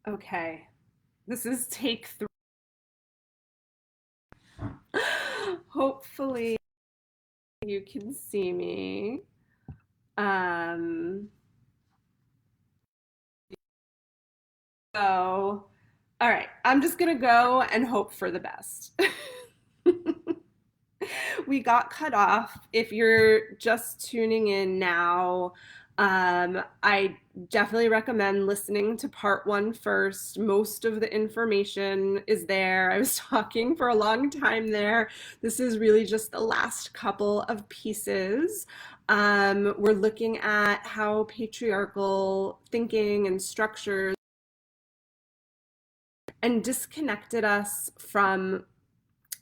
Okay, this is take three. Hopefully you can see me. Um, so, all right, I'm just gonna go and hope for the best. We got cut off. If you're just tuning in now, I definitely recommend listening to part one first. Most of the information is there. I was talking for a long time there. This is really just the last couple of pieces. We're looking at how patriarchal thinking and structures and disconnected us from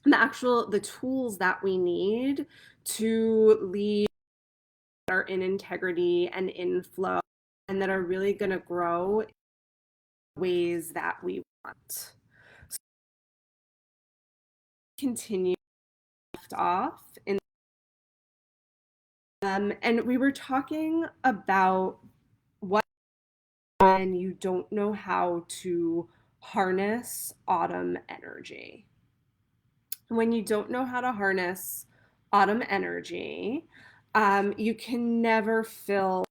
the tools that we need to lead that are in integrity and in flow and that are really going to grow in ways that we want. So continue left off in and we were talking about what when you don't know how to harness autumn energy. When you don't know how to harness autumn energy, you can never fill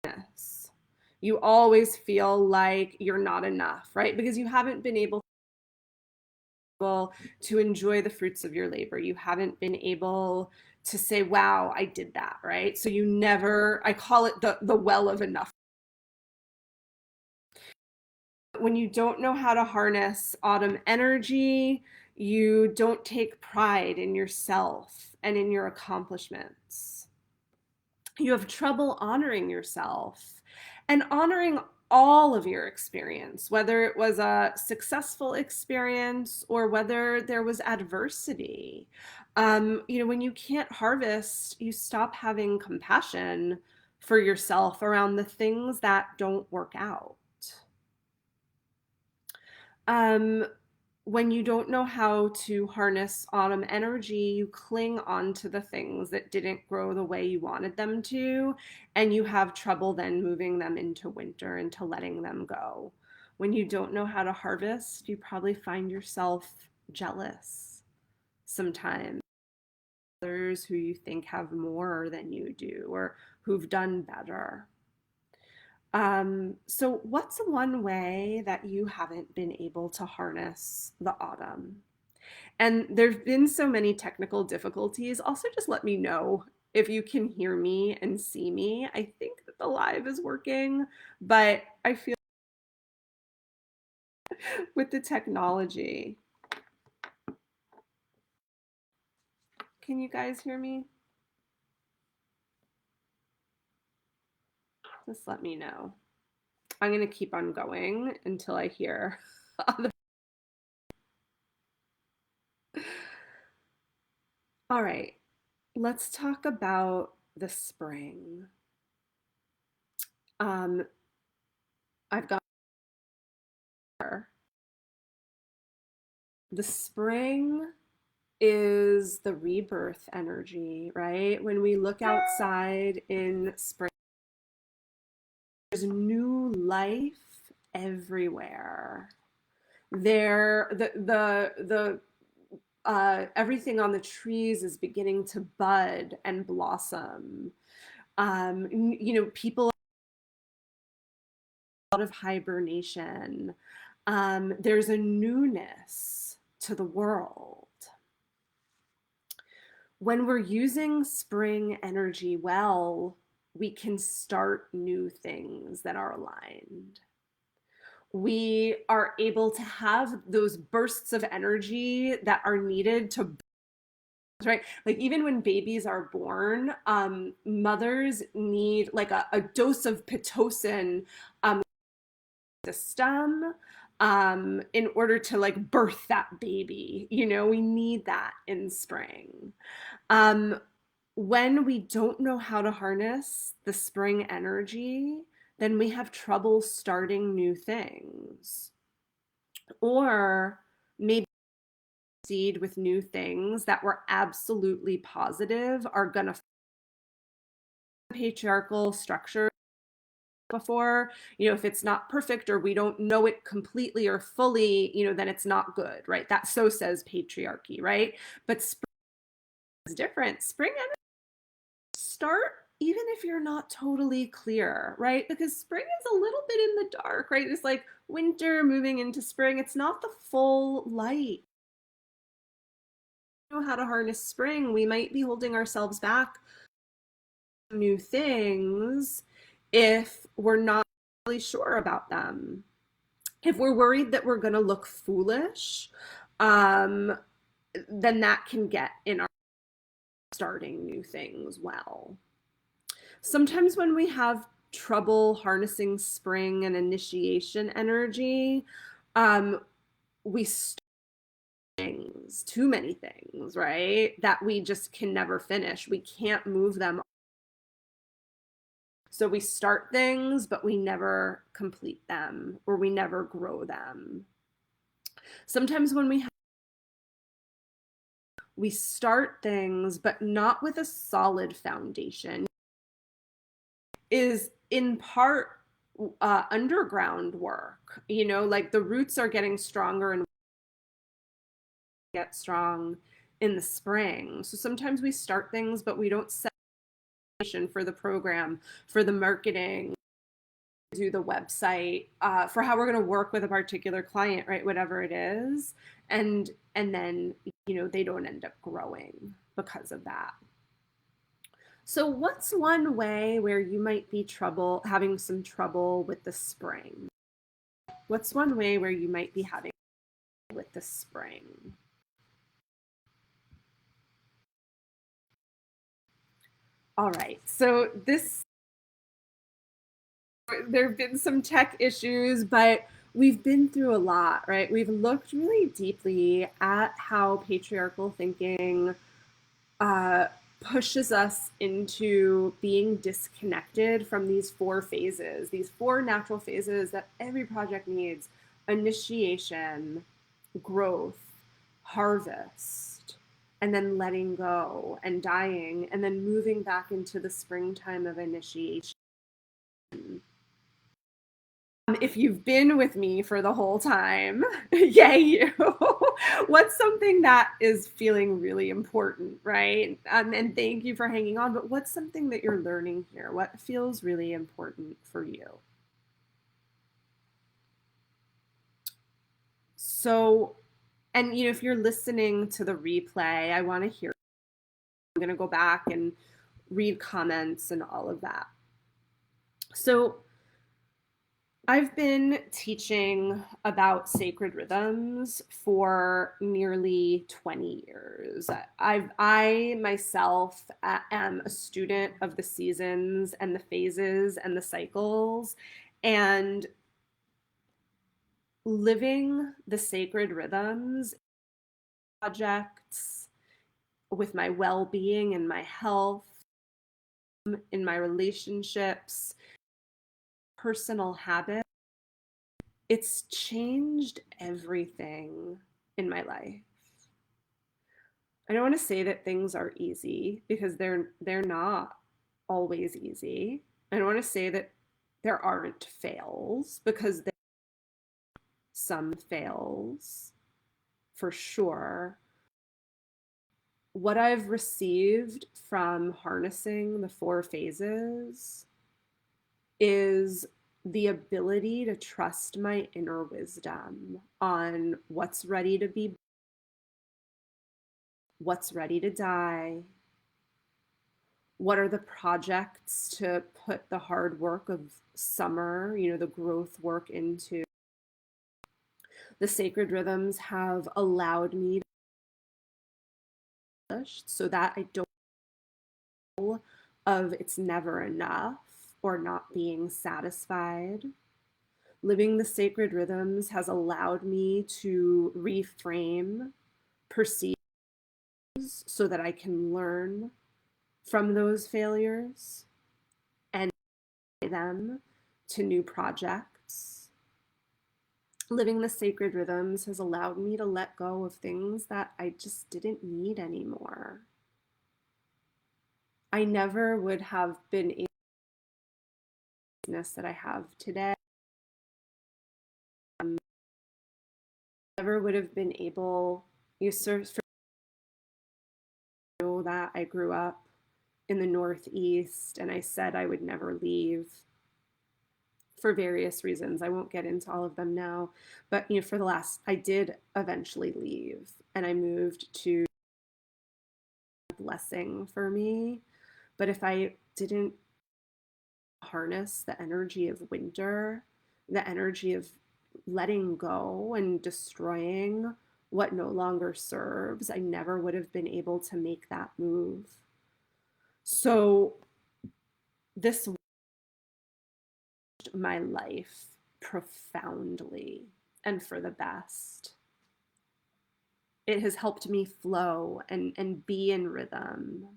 this. You always feel like you're not enough, right? Because you haven't been able to enjoy the fruits of your labor. You haven't been able to say, wow, I did that, right? So you never, I call it the well of enough. When you don't know how to harness autumn energy, you don't take pride in yourself and in your accomplishments. You have trouble honoring yourself and honoring all of your experience, whether it was a successful experience or whether there was adversity. When you can't harvest, you stop having compassion for yourself around the things that don't work out. Um, when you don't know how to harness autumn energy, you cling on to the things that didn't grow the way you wanted them to, and you have trouble then moving them into winter, into letting them go. When you don't know how to harvest, you probably find yourself jealous sometimes. Others who you think have more than you do or who've done better. So what's one way that you haven't been able to harness the autumn? And there've been so many technical difficulties. Also, just let me know if you can hear me and see me. I think that the live is working, but I feel with the technology. Can you guys hear me? Just let me know. I'm going to keep on going until I hear. All right, let's talk about the spring. Um, I've got the spring is the rebirth energy, right? When we look outside in spring, there's new life everywhere. There, everything on the trees is beginning to bud and blossom. People out of hibernation. There's a newness to the world. When we're using spring energy well, we can start new things that are aligned. We are able to have those bursts of energy that are needed to, right? Like even when babies are born, mothers need like a dose of Pitocin system in order to like birth that baby. We need that in spring. Um, when we don't know how to harness the spring energy, then we have trouble starting new things. Or maybe proceed with new things that were absolutely positive are going to patriarchal structure before, if it's not perfect or we don't know it completely or fully, then it's not good, right? That so says patriarchy, right? But spring is different. Spring energy start even if you're not totally clear, right? Because spring is a little bit in the dark, right? It's like winter moving into spring. It's not the full light. Know how to harness spring, we might be holding ourselves back from new things if we're not really sure about them. If we're worried that we're going to look foolish, then that can get in our starting new things well. Sometimes when we have trouble harnessing spring and initiation energy, we start things, too many things, right? That we just can never finish. We can't move them. So we start things, but we never complete them or we never grow them. Sometimes when we start things, but not with a solid foundation, is in part underground work, like the roots are getting stronger and get strong in the spring. So sometimes we start things, but we don't set for the program, for the marketing, do the website, for how we're going to work with a particular client, right? Whatever it is. And then, they don't end up growing because of that. So what's one way where you might be having some trouble with the spring? What's one way where you might be having with the spring? All right. So there have been some tech issues, but we've been through a lot, right? We've looked really deeply at how patriarchal thinking pushes us into being disconnected from these 4 phases, these 4 natural phases that every project needs: initiation, growth, harvest, and then letting go and dying, and then moving back into the springtime of initiation. If you've been with me for the whole time, yay you. What's something that is feeling really important, right? And thank you for hanging on, but what's something that you're learning here? What feels really important for you? So, and if you're listening to the replay, I want to hear. I'm going to go back and read comments and all of that. So, I've been teaching about sacred rhythms for nearly 20 years. I myself am a student of the seasons and the phases and the cycles, and living the sacred rhythms projects with my well-being and my health, in my relationships, personal habits. It's changed everything in my life. I don't want to say that things are easy because they're not always easy. I don't want to say that there aren't fails because there are some fails for sure. What I've received from harnessing the 4 phases is the ability to trust my inner wisdom on what's ready to be, what's ready to die, what are the projects to put the hard work of summer, the growth work into. The sacred rhythms have allowed me to so that I don't feel of it's never enough or not being satisfied. Living the sacred rhythms has allowed me to reframe perceived so that I can learn from those failures and apply them to new projects. Living the sacred rhythms has allowed me to let go of things that I just didn't need anymore. I never would have been able that I have today. Never would have been able, you know that I grew up in the Northeast and I said I would never leave for various reasons. I won't get into all of them now, but I did eventually leave and I moved to a blessing for me. But if I didn't harness the energy of winter, the energy of letting go and destroying what no longer serves, I never would have been able to make that move. So this changed my life profoundly and for the best. It has helped me flow and be in rhythm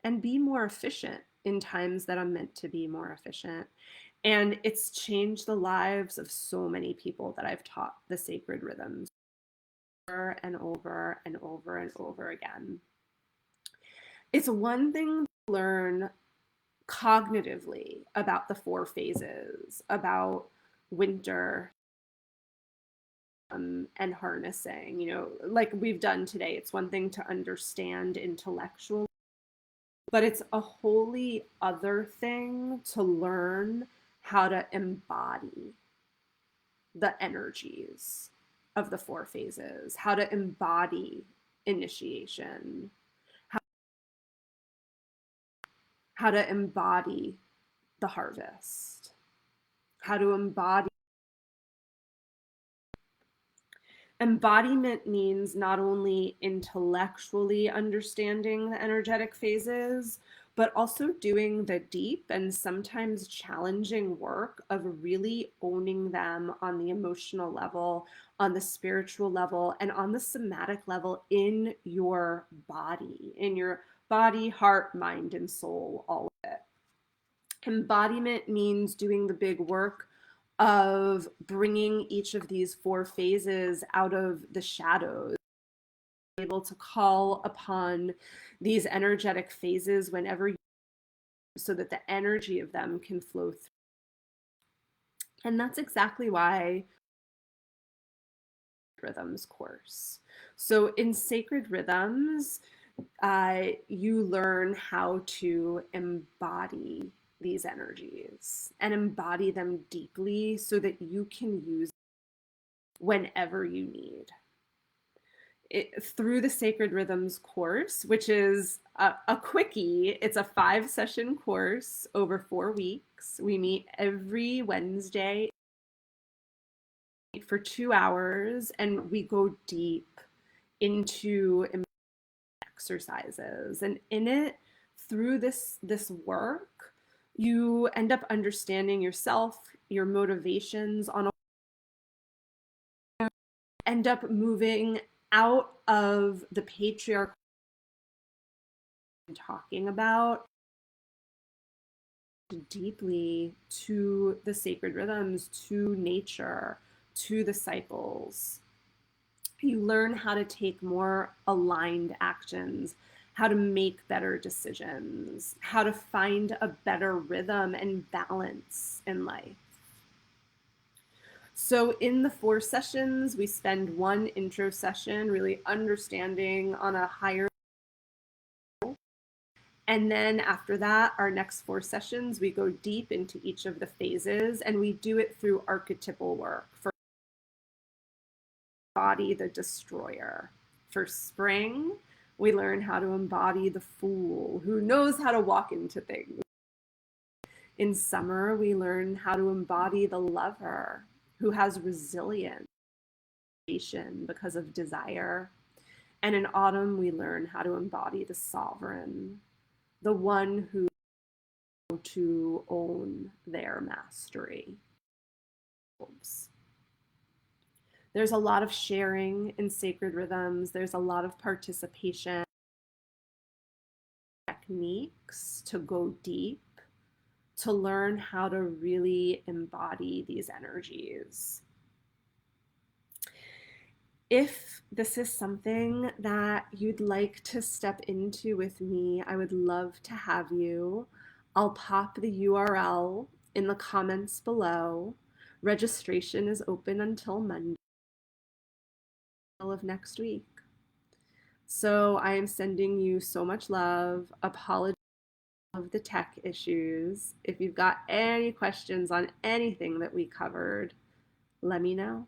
and be more efficient in times that I'm meant to be more efficient. And it's changed the lives of so many people that I've taught the sacred rhythms over and over and over and over again. It's one thing to learn cognitively about the 4 phases, about winter, and harnessing, like we've done today. It's one thing to understand intellectually, but it's a wholly other thing to learn how to embody the energies of the 4 phases, how to embody initiation, how to embody the harvest, how to embody. Embodiment means not only intellectually understanding the energetic phases, but also doing the deep and sometimes challenging work of really owning them on the emotional level, on the spiritual level, and on the somatic level in your body, heart, mind, and soul, all of it. Embodiment means doing the big work of bringing each of these 4 phases out of the shadows, able to call upon these energetic phases whenever you, so that the energy of them can flow through. And that's exactly why rhythms course. So in sacred rhythms, you learn how to embody these energies and embody them deeply so that you can use whenever you need. Through the Sacred Rhythms course, which is a quickie. It's a 5-session course over 4 weeks. We meet every Wednesday for 2 hours and we go deep into exercises. And in it, through this work, you end up understanding yourself, your motivations on end up moving out of the patriarchal talking about deeply to the sacred rhythms, to nature, to the cycles. You learn how to take more aligned actions, how to make better decisions, how to find a better rhythm and balance in life. So in the 4 sessions, we spend 1 intro session really understanding on a higher level. And then after that, our next 4 sessions, we go deep into each of the phases and we do it through archetypal work. For embody the destroyer. For spring, we learn how to embody the fool who knows how to walk into things. In summer, we learn how to embody the lover who has resilience because of desire. And in autumn, we learn how to embody the sovereign, the one who to own their mastery. There's a lot of sharing in sacred rhythms. There's a lot of participation techniques to go deep, to learn how to really embody these energies. If this is something that you'd like to step into with me, I would love to have you. I'll pop the URL in the comments below. Registration is open until Monday of next week. So I am sending you so much love. Apologies of the tech issues. If you've got any questions on anything that we covered, let me know.